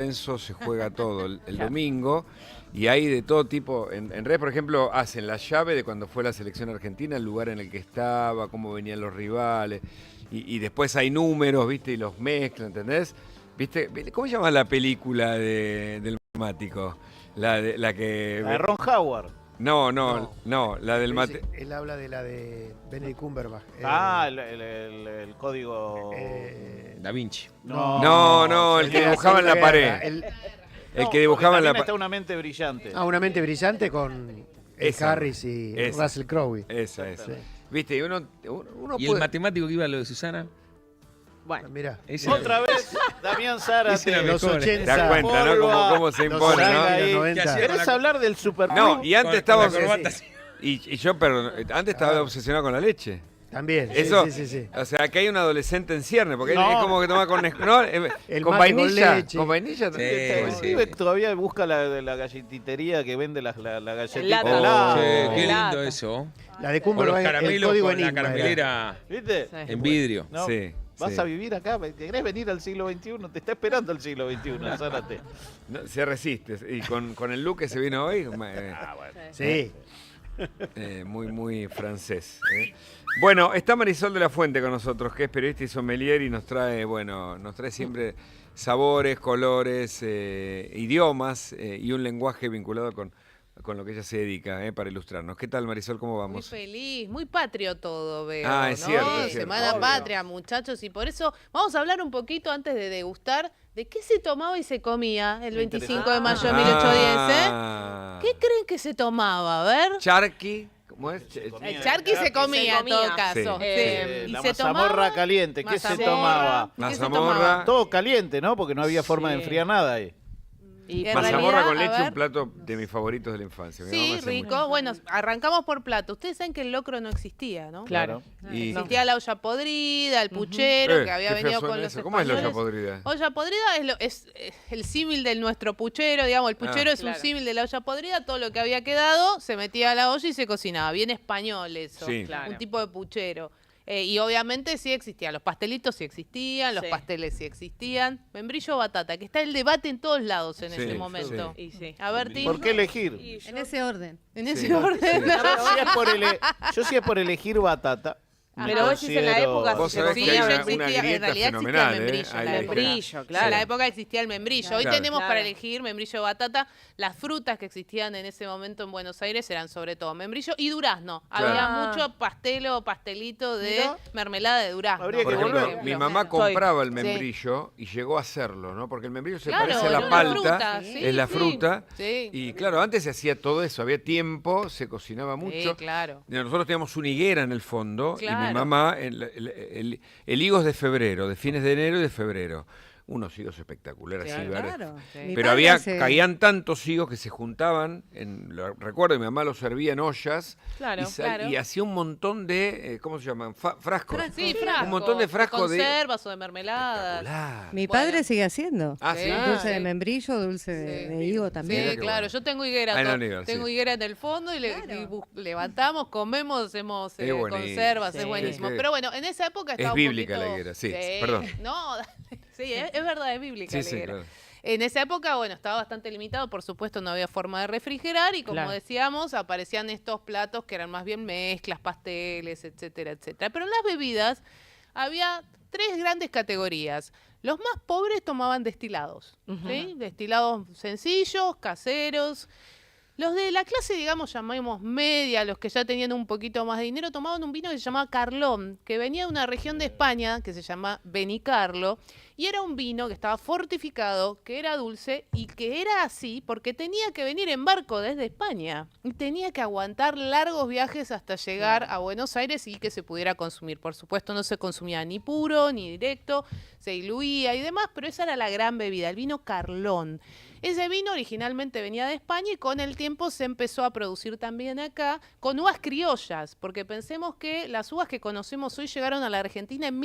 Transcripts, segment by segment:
Lorenzo se juega todo el domingo y hay de todo tipo. En redes, por ejemplo, hacen la llave de cuando fue la selección argentina, el lugar en el que estaba, cómo venían los rivales. Y después hay números, ¿viste? Y los mezclan, ¿entendés? ¿Viste? ¿Cómo se llama la película del matemático? La que... La de Ron Howard. No, la del mate... Él habla de la de Benedict Cumberbatch. El código... Da Vinci. No, el que dibujaba en la pared. El que dibujaba en la pared. Está Una mente brillante. Una mente brillante con Esa, Harris y esa. Russell Crowe. Esa. Sí. ¿Viste? Y uno ¿Y puede... el matemático que iba a lo de Susana? Bueno, mira. Otra vez, Damián Zárate. Los 80. Te das cuenta, ¿no? Cómo se Los impone, 80, ¿no? los 90. ¿Querés hablar del Super Bowl? No, y antes estábamos... corbata. Y yo, perdón, antes estaba obsesionado con la leche. También, Eso, sí. O sea, que hay un adolescente en cierne, porque No. es como que toma con... No, El con mate con vainilla. leche. Con vainilla. El Sí. pibe todavía busca la galletitería que vende la galletita. lata. helada. Che, qué Lata. lindo eso. La de Con los Cumberbatch, el caramelos, código con la Enigma. caramelera ¿Viste? en vidrio. No, Sí. Vas a vivir acá, ¿querés venir al siglo XXI? Te está esperando el siglo XXI, Zárate. No, se resiste. Y con el look que se vino hoy, Sí. muy francés. Bueno, está Marisol de la Fuente con nosotros, que es periodista y sommelier y nos trae siempre sabores, colores, idiomas y un lenguaje vinculado con lo que ella se dedica, para ilustrarnos. ¿Qué tal, Marisol? ¿Cómo Muy vamos? feliz, muy patrio todo, veo. Ah, es ¿no? cierto, es cierto. Semana Obvio. patria, muchachos, y por eso vamos a hablar un poquito antes de degustar de qué se tomaba y se comía el 25 de mayo de 1810, Ah. ¿Qué creen que se tomaba? A ver. Charqui. ¿Cómo es? El charqui se comía en todo caso. Sí. ¿Y La se mazamorra tomaba? caliente, ¿qué se Mazamorra. tomaba? ¿Qué se Mazamorra. tomaba? Todo caliente, ¿no? Porque no había forma de Sí. enfriar nada ahí. Y en Mazamorra realidad, con a leche, ver. un plato de mis favoritos de la infancia. Mi mamá Sí, hace rico. mucho. Bueno, arrancamos por plato. Ustedes saben que el locro no existía, ¿no? Claro. Y- Existía la olla podrida, el puchero, que había qué feo venido suena con los eso. ¿Cómo es la olla españoles. podrida? Olla podrida es el símil de nuestro puchero, digamos. El puchero es un Claro. símil de la olla podrida. Todo lo que había quedado se metía a la olla y se cocinaba. Bien español eso. Sí. Claro. Un tipo de puchero. Y obviamente sí existía. Los pastelitos sí existían, los Sí. pasteles sí existían. Membrillo o batata, que está el debate en todos lados en Sí, ese sí. momento. Y sí. A ver, Tim. ¿Por qué elegir? Y En ese orden. En Sí. ese orden. Yo sí es por elegir batata. Pero vos decís en la época Vos se sabés Sí, que hay ya una existía, en grieta realidad existía fenomenal, el membrillo. Hay en la la época. membrillo, claro. En la época existía el membrillo. Hoy Claro. tenemos para Claro. elegir membrillo o batata. Las frutas que existían en ese momento en Buenos Aires eran sobre todo membrillo y durazno. Claro. Había Ah. mucho pastelito de Mirá. mermelada de durazno. Habría Por que ejemplo, volver. mi mamá Estoy- compraba el Sí. membrillo y llegó a hacerlo, ¿no? Porque el membrillo se Claro, parece a era la una palta, fruta, sí, es la sí. fruta. Sí. Y claro, antes se hacía todo eso, había tiempo, se cocinaba mucho. Sí, claro. Nosotros teníamos una higuera en el fondo y mi Claro. mamá, el higos de febrero, de fines de enero y de febrero. Unos higos espectaculares, así, verdes. Claro. Sí. Mi Pero padre hace- caían tantos higos que se juntaban, recuerdo, mi mamá los servía en ollas Claro, claro. y hacía un montón de, ¿cómo se llaman? Frascos. Sí, frascos. Un montón de frascos de... conservas o de mermeladas. Espectacular. Mi Bueno. padre sigue haciendo. Ah, sí. Dulce de sí. membrillo, dulce de higo también. Mira Sí, qué claro, bueno. yo tengo higuera. Ah, en la Univer, tengo sí. higuera en el fondo y, levantamos, comemos, hacemos Es buenísimo. conservas, es Sí. buenísimo. Sí. Pero bueno, en esa época estaba Es un bíblica poquito- la higuera, sí, perdón. No, sí, es verdad, es bíblica Sí, la sí, higuera. claro. En esa época, bueno, estaba bastante limitado, por supuesto no había forma de refrigerar y como Claro. decíamos, aparecían estos platos que eran más bien mezclas, pasteles, etcétera, etcétera. Pero en las bebidas había tres grandes categorías. Los más pobres tomaban destilados, ¿sí? Destilados sencillos, caseros. Los de la clase, digamos, llamamos media, los que ya tenían un poquito más de dinero, tomaban un vino que se llamaba Carlón, que venía de una región de España que se llama Benicarlo, y era un vino que estaba fortificado, que era dulce y que era así porque tenía que venir en barco desde España y tenía que aguantar largos viajes hasta llegar a Buenos Aires y que se pudiera consumir. Por supuesto, no se consumía ni puro ni directo, se diluía y demás, pero esa era la gran bebida, el vino Carlón. Ese vino originalmente venía de España y con el tiempo se empezó a producir también acá con uvas criollas, porque pensemos que las uvas que conocemos hoy llegaron a la Argentina en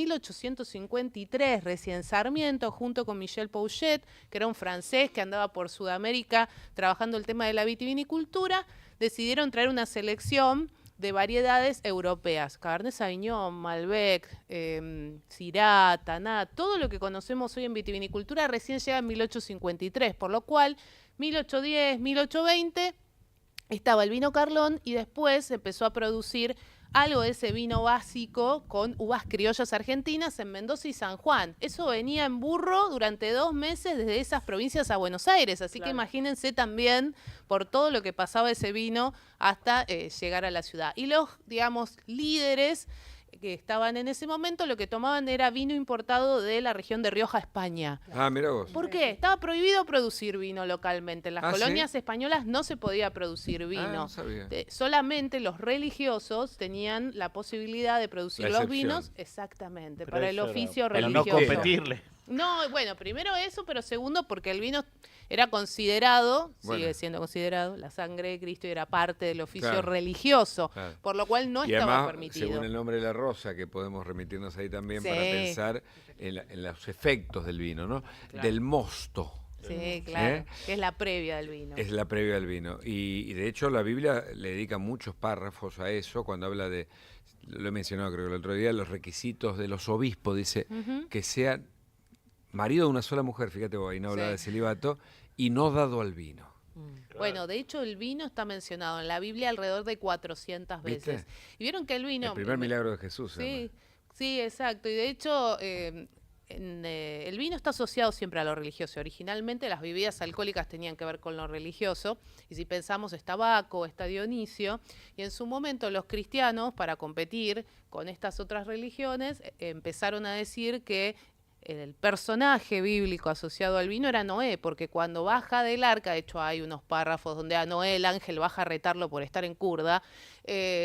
1853, recién Sarmiento, junto con Michel Pouchet, que era un francés que andaba por Sudamérica trabajando el tema de la vitivinicultura, decidieron traer una selección de variedades europeas. Cabernet Sauvignon, Malbec, Syrah, Tanat, todo lo que conocemos hoy en vitivinicultura recién llega en 1853, por lo cual 1810, 1820 estaba el vino Carlón y después empezó a producir algo de ese vino básico con uvas criollas argentinas en Mendoza y San Juan. Eso venía en burro durante 2 meses desde esas provincias a Buenos Aires, así que imagínense también por todo lo que pasaba ese vino hasta llegar a la ciudad. Y los, digamos, líderes que estaban en ese momento, lo que tomaban era vino importado de la región de Rioja, España. Ah, mira vos. ¿Por qué? Estaba prohibido producir vino localmente. En las colonias españolas no se podía producir vino. No sabía. Solamente los religiosos tenían la posibilidad de producir los vinos, exactamente, para el oficio religioso. Para no competirle. No, bueno, primero eso, pero segundo porque el vino era considerado, sigue siendo considerado, la sangre de Cristo y era parte del oficio religioso, por lo cual no estaba además, permitido. según el nombre de la rosa, que podemos remitirnos ahí también para pensar en los efectos del vino, ¿no? Del mosto. Sí, claro, que es la previa del vino. Es la previa del vino. Y de hecho la Biblia le dedica muchos párrafos a eso, cuando habla de, lo he mencionado creo que el otro día, los requisitos de los obispos, dice que sea marido de una sola mujer, fíjate vos, ahí no habla de celibato, y no dado al vino. Bueno, de hecho el vino está mencionado en la Biblia alrededor de 400 veces. ¿Viste? Y vieron que el vino... El primer milagro de Jesús. Sí, sí, exacto. Y de hecho el vino está asociado siempre a lo religioso. Originalmente las bebidas alcohólicas tenían que ver con lo religioso. Y si pensamos está Baco, está Dionisio. Y en su momento los cristianos, para competir con estas otras religiones, empezaron a decir que el personaje bíblico asociado al vino era Noé, porque cuando baja del arca, de hecho hay unos párrafos donde a Noé el ángel baja a retarlo por estar en curda,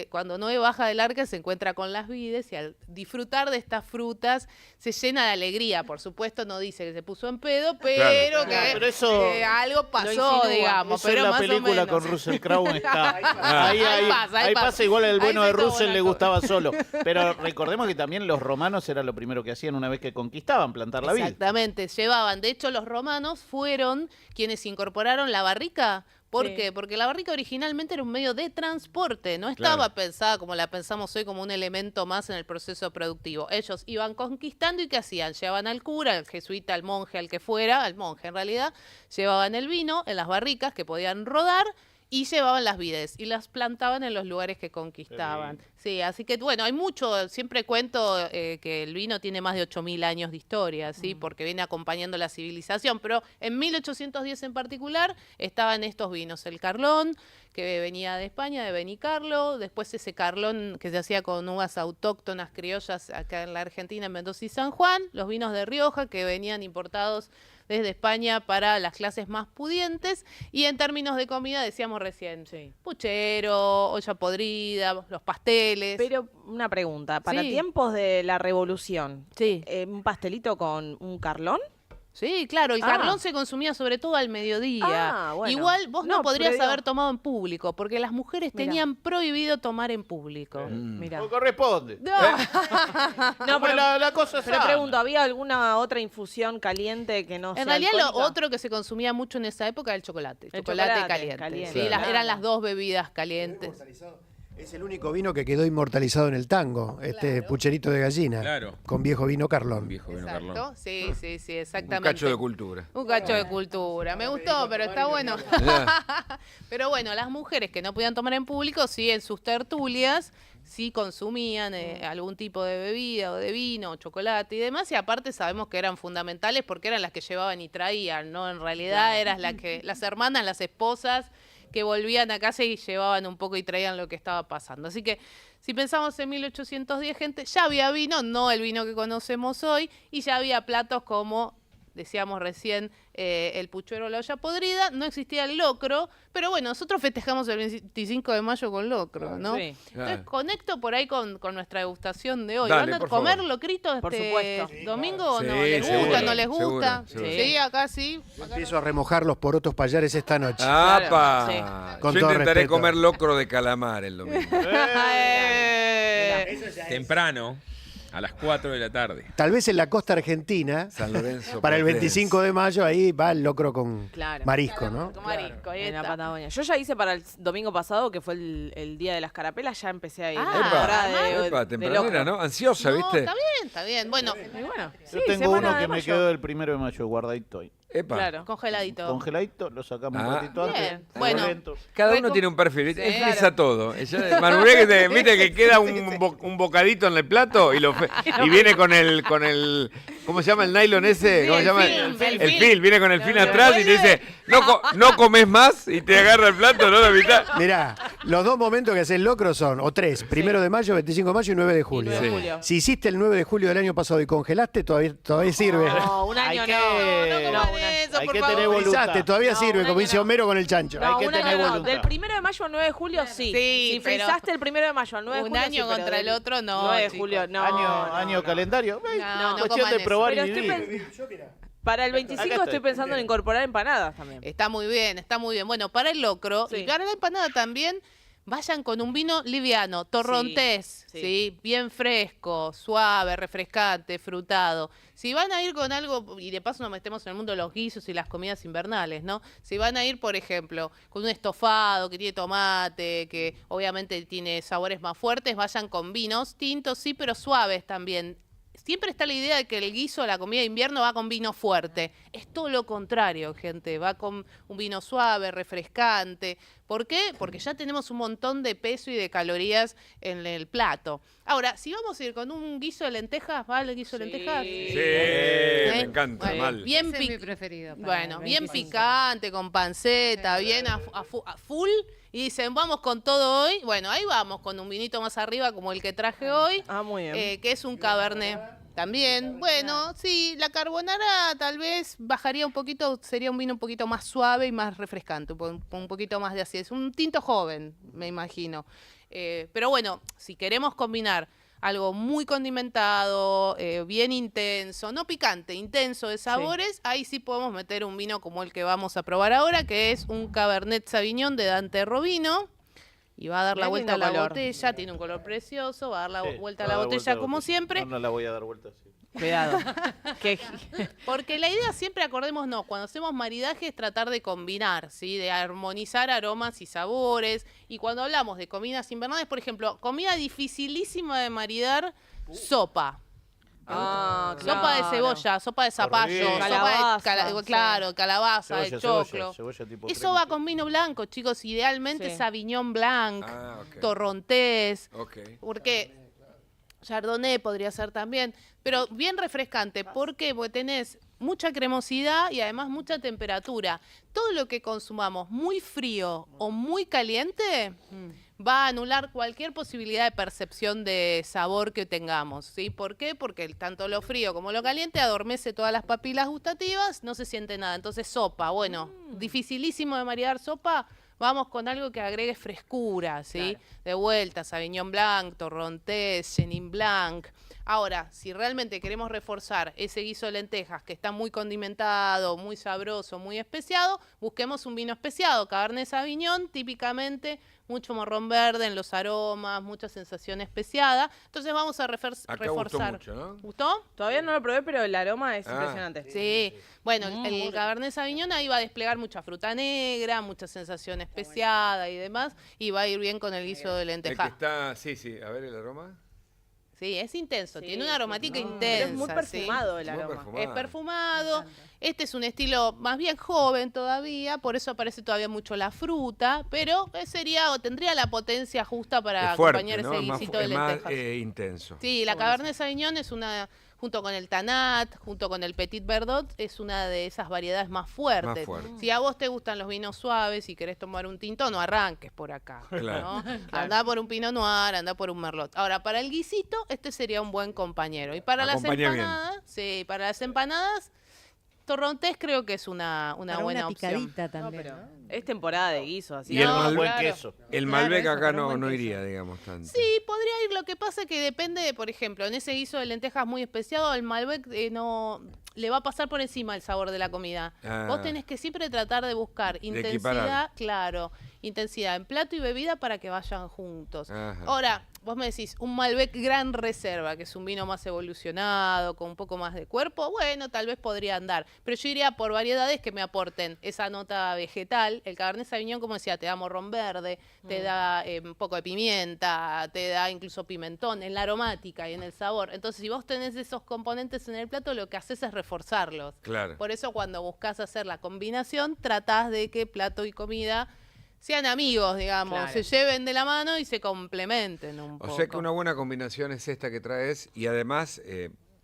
cuando Noé baja del arca se encuentra con las vides y al disfrutar de estas frutas se llena de alegría. Por supuesto no dice que se puso en pedo, pero pero eso algo pasó, digamos. Eso pero en la más película o menos. con Russell Crowe está. Ahí pasa, igual el bueno de Russell le gustaba solo. Pero recordemos que también los romanos era lo primero que hacían una vez que conquistaban, plantar la vid. Exactamente, llevaban. De hecho, los romanos fueron quienes incorporaron la barrica. ¿Por qué? Porque la barrica originalmente era un medio de transporte, no estaba pensada como la pensamos hoy como un elemento más en el proceso productivo. Ellos iban conquistando y ¿qué hacían? Llevaban al cura, al jesuita, al monje, al que fuera, al monje en realidad, llevaban el vino en las barricas que podían rodar y llevaban las vides y las plantaban en los lugares que conquistaban. Sí, así que bueno, hay mucho, siempre cuento que el vino tiene más de 8.000 años de historia, ¿sí? Porque viene acompañando la civilización, pero en 1810 en particular estaban estos vinos, el Carlón, que venía de España, de Benicarlo, después ese Carlón que se hacía con uvas autóctonas criollas acá en la Argentina, en Mendoza y San Juan, los vinos de Rioja que venían importados desde España para las clases más pudientes, y en términos de comida decíamos recién, puchero, olla podrida, los pasteles. Pero una pregunta, para tiempos de la Revolución, Sí. ¿un pastelito con un Carlón? Sí, claro, el Carlón se consumía sobre todo al mediodía. Bueno. Igual vos no podrías pero haber tomado en público, porque las mujeres tenían prohibido tomar en público. Mira. No corresponde. No, pero la cosa es Pero pregunto, ¿había alguna otra infusión caliente que no sea En realidad lo alcohólica? otro que se consumía mucho en esa época era el chocolate. El chocolate chocolate caliente. caliente. Sí, Claro. eran las dos bebidas calientes. Es el único vino que quedó inmortalizado en el tango, este pucherito de gallina, Claro. con viejo vino Carlón. Viejo vino Exacto. Carlón. Sí, Un exactamente. cacho de cultura. Un cacho de cultura. Me gustó, pero está bueno. Pero bueno, las mujeres que no podían tomar en público, sí, en sus tertulias, sí consumían algún tipo de bebida o de vino, o chocolate y demás. Y aparte sabemos que eran fundamentales porque eran las que llevaban y traían, ¿no? En realidad eran las hermanas, las esposas que volvían a casa y llevaban un poco y traían lo que estaba pasando. Así que si pensamos en 1810, gente, ya había vino, no el vino que conocemos hoy, y ya había platos como, decíamos recién, el puchuero o la olla podrida, no existía el locro, pero bueno, nosotros festejamos el 25 de mayo con locro, ¿no? Sí. Entonces conecto por ahí con nuestra degustación de hoy. Dale, ¿Van a por comer favor. locritos Por este supuesto. domingo o no? Sí, ¿Les seguro, gusta, no les gusta? seguro. Sí, acá sí. Yo empiezo a remojar los porotos payares esta noche. ¡Apa! Sí. Con Yo todo intentaré respeto. comer locro de calamar el domingo. Eh, Temprano. A las 4 de la tarde. Tal vez en la costa argentina, San Lorenzo. para el Platense. 25 de mayo, ahí va el locro con Claro. marisco, ¿no? Con marisco, ahí En en la la Patagonia. Yo ya hice para el domingo pasado, que fue el día de las carapelas, ya empecé a ir. Ah, la temporada Epa, de tempranera, locro. ¿no? Ansiosa, No, ¿viste? está bien, está bien. Bueno, Y bueno, sí, Yo tengo semana uno de que me mayo. quedó el 1 de mayo guardadito ahí. Epa. Claro. congeladito. Congeladito, lo sacamos un Ah. ratito antes. Bien, al bueno. evento. Cada uno Reco- tiene un perfil, ¿viste? Sí, Él claro. frisa todo. Manuel, que viste que queda un bocadito en el plato y y viene con el, ¿cómo se llama el nylon ese? Sí, ¿Cómo se el llama? film, el El film. film, viene con el film No, atrás y te dice, no comes más y te agarra el plato, ¿no? La mitad. Mirá, los dos momentos que haces locro son, o tres, 1 de mayo, 25 de mayo y 9 de julio. 9 de Sí. julio. Si hiciste el 9 de julio del año pasado y congelaste, todavía sirve. No, un Hay año que- no. No No, coman eso, hay por que favor. tener voluntad. Frisaste, todavía No, sirve, un como año dice no. Homero con el chancho. Hay No, que un tener año no. voluntad. Del 1 de mayo al 9 de julio, sí. Sí, Si pero- frisaste el 1 de mayo al 9 de Un julio, año sí, pero contra el del otro, no, 9 de chicos. julio, no. Año no. calendario. No, no Cuestión coman de eso. probar Pero y estoy vivir. Para el 25 Acá estoy pensando en incorporar empanadas también. Está muy bien, está muy bien. Bueno, para el locro Sí. y para la empanada también, vayan con un vino liviano, torrontés, Sí, ¿sí? sí. Bien fresco, suave, refrescante, frutado. Si van a ir con algo, y de paso nos metemos en el mundo de los guisos y las comidas invernales, ¿no? Si van a ir, por ejemplo, con un estofado que tiene tomate, que obviamente tiene sabores más fuertes, vayan con vinos tintos, sí, pero suaves también. Siempre está la idea de que el guiso, la comida de invierno, va con vino fuerte. Es todo lo contrario, gente. Va con un vino suave, refrescante. ¿Por qué? Porque ya tenemos un montón de peso y de calorías en el plato. Ahora, si vamos a ir con un guiso de lentejas, ¿vale el guiso de Sí. lentejas? Sí, me encanta, Bueno, mal. bien Ese es mi pic- preferido. para Bueno, el bien 25. picante, con panceta, bien a full. Y dicen, vamos con todo hoy. Bueno, ahí vamos, con un vinito más arriba como el que traje hoy. Ah, muy bien. Que es un cabernet también. Bueno, sí, la carbonara tal vez bajaría un poquito, sería un vino un poquito más suave y más refrescante, un poquito más de acidez. Un tinto joven, me imagino. Pero bueno, si queremos combinar algo muy condimentado, bien intenso, no picante, intenso de sabores, ahí sí podemos meter un vino como el que vamos a probar ahora, que es un Cabernet Sauvignon de Dante Robino. Y va a dar la Qué vuelta a lindo la color. botella, tiene un color precioso, va a dar la Sí, vuelta a va la dar botella vuelta a la como botella. siempre. No la voy a dar vuelta así. Cuidado. Que- Porque la idea siempre, acordémonos, cuando hacemos maridaje es tratar de combinar, ¿sí? De armonizar aromas y sabores. Y cuando hablamos de comidas invernales, por ejemplo, comida dificilísima de maridar, sopa. Ah, Sopa de cebolla, sopa de zapallo, Horrible. sopa Calabaza, de, sí. claro, calabaza, de choclo. Cebolla tipo Eso crema. va con vino blanco, chicos, idealmente Sí. Sauvignon Blanc, Ah, ok. torrontés, Ok. porque Chardonnay podría ser también, pero bien refrescante. ¿Por qué? Porque tenés mucha cremosidad y además mucha temperatura. Todo lo que consumamos muy frío o muy caliente va a anular cualquier posibilidad de percepción de sabor que tengamos, ¿sí? ¿Por qué? Porque tanto lo frío como lo caliente adormece todas las papilas gustativas, no se siente nada. Entonces, sopa, bueno, dificilísimo de maridar sopa. Vamos con algo que agregue frescura, ¿sí? De vuelta, Sauvignon Blanc, Torrontés, Chenin Blanc. Ahora, si realmente queremos reforzar ese guiso de lentejas que está muy condimentado, muy sabroso, muy especiado, busquemos un vino especiado. Cabernet Sauvignon, típicamente, mucho morrón verde en los aromas, mucha sensación especiada. Entonces vamos a Acá gustó reforzar. mucho, ¿no? ¿Gustó? Todavía no lo probé, pero el aroma es Ah. impresionante. Sí, bueno, el Cabernet Sauvignon ahí va a desplegar mucha fruta negra, mucha sensación especiada y demás, y va a ir bien con el guiso de El que lenteja. está, sí, a ver el aroma. Sí, es intenso, Sí, tiene una aromática Pero intensa. es muy ¿sí? perfumado el Muy aroma. perfumado. Es perfumado. Este es un estilo más bien joven todavía, por eso aparece todavía mucho la fruta, pero sería o tendría la potencia justa para Es fuerte, acompañar ¿no? ese Es más, guisito de es más, lentejas. intenso. Sí, la Cabernet Sauvignon es una, junto con el Tanat, junto con el Petit Verdot, es una de esas variedades más fuertes. Más fuerte. Si a vos te gustan los vinos suaves y querés tomar un tinto, no arranques por acá. Claro. ¿no? Andá por un Pinot Noir, andá por un Merlot. Ahora, para el guisito, este sería un buen compañero. Y para las Acompaña bien. empanadas, sí, para las empanadas, Torrontés creo que es una Para buena una opción. picadita también, pero ¿no? es temporada de guiso, así Y que el No, Malbec, buen claro. queso. el Claro, Malbec eso, acá pero un no, buen no queso. iría, digamos, tanto. Sí, podría ir. Lo que pasa es que depende, de, por ejemplo, en ese guiso de lentejas muy especiado, el Malbec no le va a pasar por encima el sabor de la comida. Ah. Vos tenés que siempre tratar de buscar intensidad, equiparar. claro, intensidad en plato y bebida para que vayan juntos. Ajá. Ahora, vos me decís, un Malbec Gran Reserva, que es un vino más evolucionado, con un poco más de cuerpo, bueno, tal vez podría andar. Pero yo iría por variedades que me aporten esa nota vegetal. El Cabernet Sauvignon, como decía, te da morrón verde, te da un poco de pimienta, te da incluso pimentón en la aromática y en el sabor. Entonces, si vos tenés esos componentes en el plato, lo que haces es reforzarlos. Claro. Por eso, cuando buscas hacer la combinación, tratás de que plato y comida sean amigos, digamos, Claro. se lleven de la mano y se complementen un poco. O sea que una buena combinación es esta que traes y además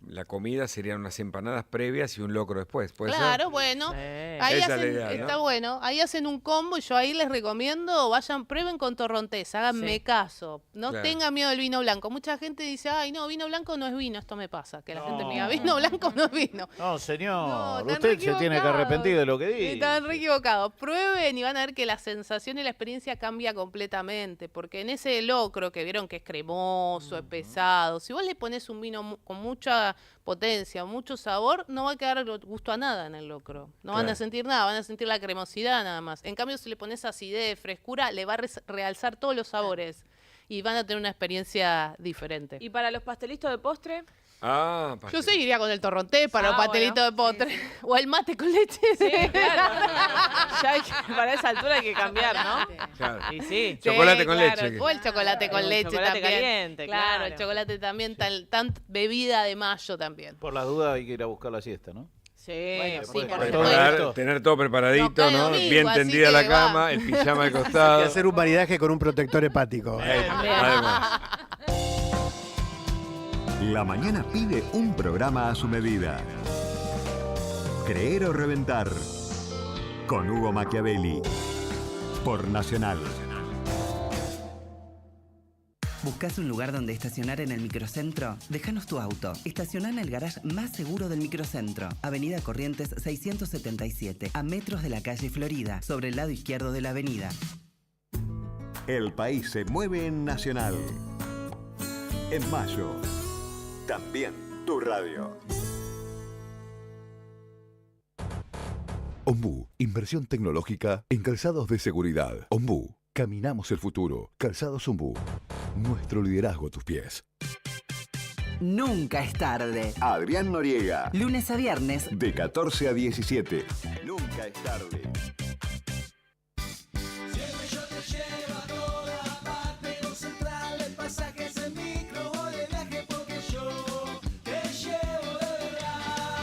la comida serían unas empanadas previas y un locro después. ¿Puede Claro, ser? bueno, Sí. ahí Esa es la hacen, idea, ¿no? está bueno, ahí hacen un combo y yo ahí les recomiendo, vayan, prueben con torrontés, háganme Sí. caso, no Claro. tengan miedo del vino blanco. Mucha gente dice, ay no, vino blanco no es vino, esto me pasa, que la gente me diga, No. vino blanco no es vino. No, señor, No, están usted re se tiene que equivocados. arrepentir de lo que dice. Están re equivocados. Prueben y van a ver que la sensación y la experiencia cambia completamente. Porque en ese locro que vieron que es cremoso, es pesado, si vos le pones un vino con mucha potencia, mucho sabor, no va a quedar gusto a nada en el locro. No van a Claro. sentir nada, van a sentir la cremosidad nada más. En cambio, si le pones acidez, frescura, le va a realzar todos los sabores. Y van a tener una experiencia diferente. Y para los pastelitos de postre, Ah, Yo pastel. seguiría con el torrontés para Ah, los pastelitos bueno, de postre. O el mate con leche. sí, claro. Ya hay que- para esa altura hay que cambiar, ¿no? Claro. Y sí. Chocolate con claro. leche. O el chocolate con El leche chocolate también. caliente, claro, claro. el chocolate también, tan bebida de mayo también. Por las dudas hay que ir a buscar la siesta, ¿no? Sí, Bueno, por sí, supuesto. por todo supuesto. esto. Tener todo preparadito, No cae ¿no? domingo, Bien así tendida que la va. cama, el pijama al Hay costado. que hacer un maridaje con un protector hepático. Además. La mañana pide un programa a su medida. Creer o reventar. Con Hugo Machiavelli. Por Nacional. ¿Buscás un lugar donde estacionar en el microcentro? Déjanos tu auto. Estacioná en el garage más seguro del microcentro. Avenida Corrientes 677, a metros de la calle Florida, sobre el lado izquierdo de la avenida. El país se mueve en Nacional. En mayo. También tu radio. Ombú, inversión tecnológica en calzados de seguridad. Ombú, caminamos el futuro. Calzados Ombú, nuestro liderazgo a tus pies. Nunca es tarde. Adrián Noriega. Lunes a viernes. De 14 a 17. Nunca es tarde.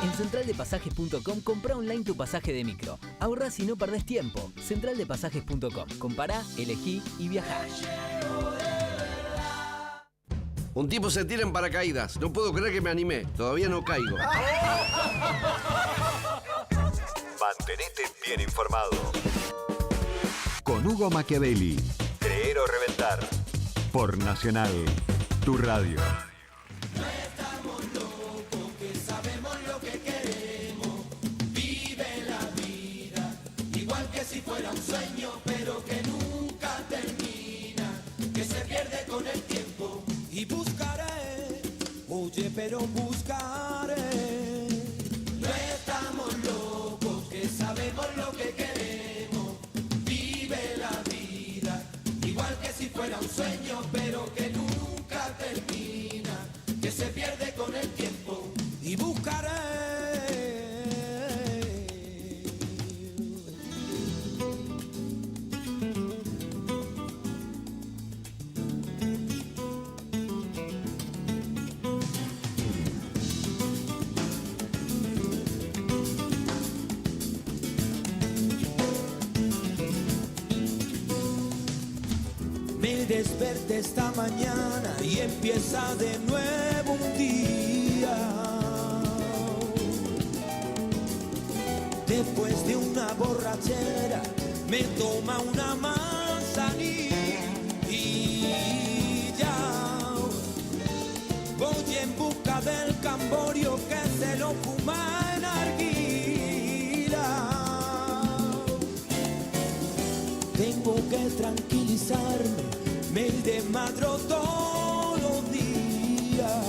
En centraldepasajes.com compra online tu pasaje de micro. Ahorrás y no perdés tiempo. Centraldepasajes.com. Compará, elegí y viajá. Un tipo se tira en paracaídas. No puedo creer que me animé. Todavía no caigo. Mantenete bien informado. Con Hugo Machiavelli. Creer o reventar. Por Nacional, tu radio. Si fuera un sueño, pero que nunca termina, que se pierde con el tiempo. Y buscaré, oye, pero buscaré. No estamos locos, que sabemos lo que queremos. Vive la vida, igual que si fuera un sueño, pero que nunca termina, que se pierde con el tiempo. Y buscaré. Me desperté esta mañana y empieza de nuevo un día. Después de una borrachera me toma una manzanilla y ya voy en busca del camborio que se lo fuma en arguila. Tengo que tranquilizarme, me desmadro todos los días.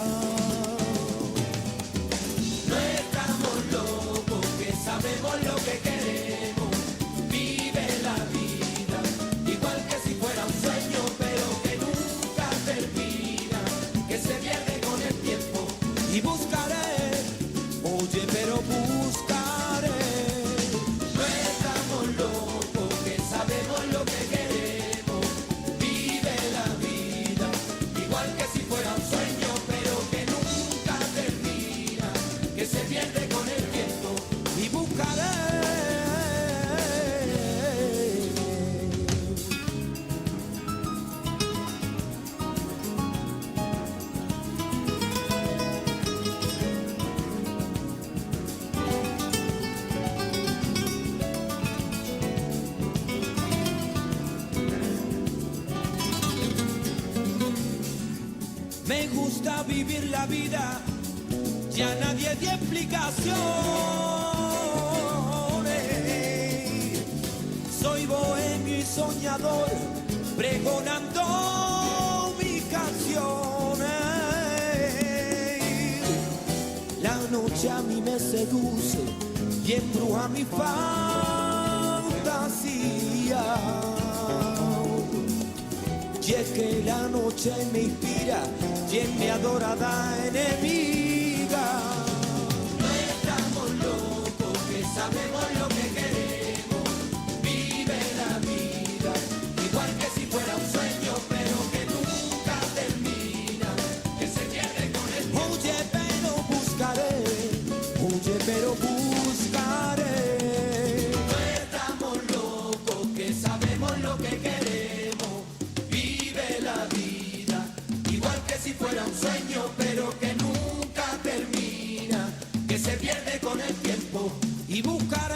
No estamos locos, que sabemos lo que queremos. Vive la vida, igual que si fuera un sueño, pero que nunca termina. gusta vivir la vida, ya nadie dio explicaciones. Soy bohemio y soñador, pregonando mis canciones. La noche a mí me seduce y embruja mi fantasía. Y es que la noche me inspira y es mi adorada enemiga. No estamos locos, que sabemos lo que queremos. Vive la vida, igual que si fuera un sueño, pero que nunca termina, que se pierde con el tiempo. Huye pero buscaré, huye pero buscaré. No estamos locos, que sabemos lo que queremos. Si fuera un sueño, pero que nunca termina, que se pierde con el tiempo y buscaré.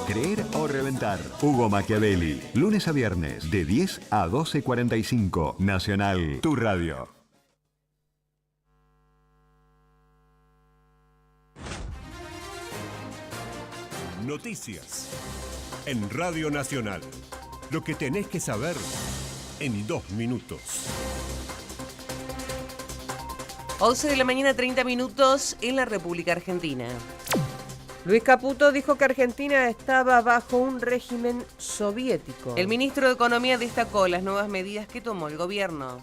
Creer o reventar. Hugo Machiavelli. Lunes a viernes, de 10 a 12:45. Nacional, tu radio. Noticias en Radio Nacional. Lo que tenés que saber en 2 minutos. 11 de la mañana, 30 minutos en la República Argentina. Luis Caputo dijo que Argentina estaba bajo un régimen soviético. El ministro de Economía destacó las nuevas medidas que tomó el gobierno.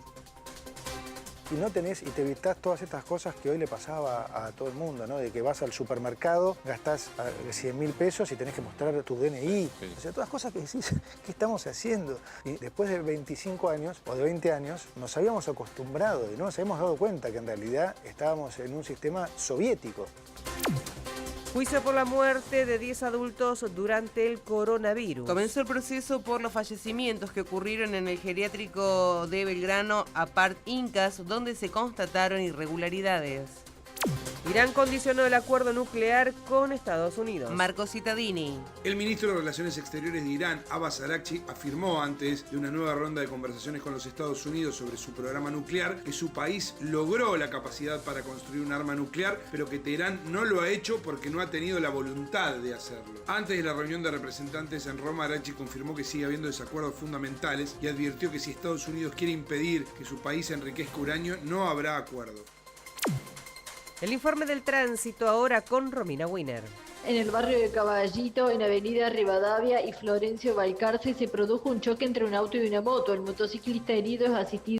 Y no tenés y te evitás todas estas cosas que hoy le pasaba a todo el mundo, ¿no? De que vas al supermercado, gastás 100.000 pesos y tenés que mostrar tu DNI. Sí. O sea, todas cosas que decís, ¿qué estamos haciendo? Y después de 25 años o de 20 años nos habíamos acostumbrado y no nos habíamos dado cuenta que en realidad estábamos en un sistema soviético. Juicio por la muerte de 10 adultos durante el coronavirus. Comenzó el proceso por los fallecimientos que ocurrieron en el geriátrico de Belgrano, Apart Incas, donde se constataron irregularidades. Irán condicionó el acuerdo nuclear con Estados Unidos. Marco Cittadini. El ministro de Relaciones Exteriores de Irán, Abbas Araghchi, afirmó antes de una nueva ronda de conversaciones con los Estados Unidos sobre su programa nuclear que su país logró la capacidad para construir un arma nuclear, pero que Teherán no lo ha hecho porque no ha tenido la voluntad de hacerlo. Antes de la reunión de representantes en Roma, Araghchi confirmó que sigue habiendo desacuerdos fundamentales y advirtió que si Estados Unidos quiere impedir que su país enriquezca uranio, no habrá acuerdo. El informe del tránsito ahora con Romina Wiener. En el barrio de Caballito, en Avenida Rivadavia y Florencio Balcarce, se produjo un choque entre un auto y una moto. El motociclista herido es asistido